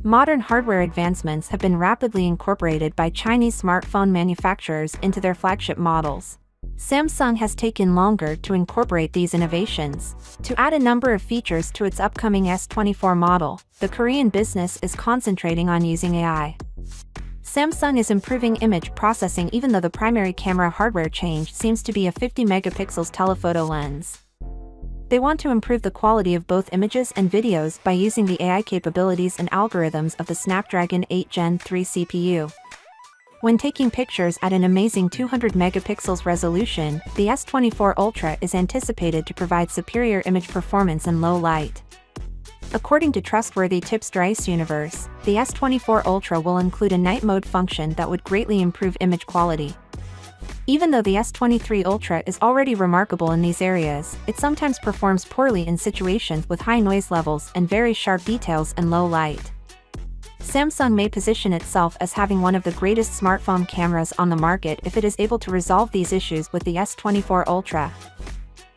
Modern hardware advancements have been rapidly incorporated by Chinese smartphone manufacturers into their flagship models. Samsung has taken longer to incorporate these innovations. To add a number of features to its upcoming S24 model, the Korean business is concentrating on using AI. Samsung is improving image processing even though the primary camera hardware change seems to be a 50 megapixels telephoto lens. They want to improve the quality of both images and videos by using the AI capabilities and algorithms of the Snapdragon 8 Gen 3 CPU. When taking pictures at an amazing 200 megapixels resolution, the S24 Ultra is anticipated to provide superior image performance in low light. According to trustworthy tipster S24, the S24 Ultra will include a night mode function that would greatly improve image quality. Even though the S23 Ultra is already remarkable in these areas, it sometimes performs poorly in situations with high noise levels and very sharp details and low light. Samsung may position itself as having one of the greatest smartphone cameras on the market if it is able to resolve these issues with the S24 Ultra.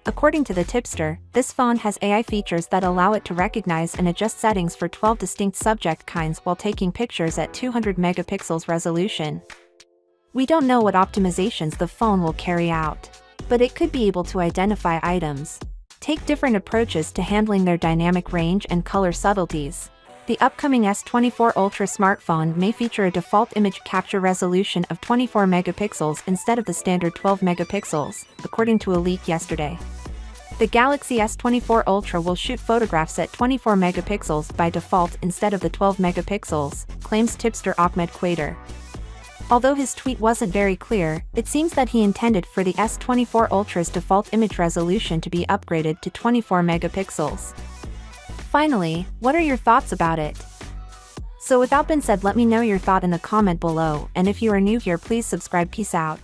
According to the tipster, this phone has AI features that allow it to recognize and adjust settings for 12 distinct subject kinds while taking pictures at 200 megapixels resolution. We don't know what optimizations the phone will carry out, but it could be able to identify items, take different approaches to handling their dynamic range and color subtleties. The upcoming S24 Ultra smartphone may feature a default image capture resolution of 24 megapixels instead of the standard 12 megapixels, according to a leak yesterday. The Galaxy S24 Ultra will shoot photographs at 24 megapixels by default instead of the 12 megapixels, claims tipster Ahmed Quader. Although his tweet wasn't very clear, it seems that he intended for the S24 Ultra's default image resolution to be upgraded to 24 megapixels. Finally, what are your thoughts about it? So without being said, let me know your thought in the comment below, and if you are new here, please subscribe. Peace out.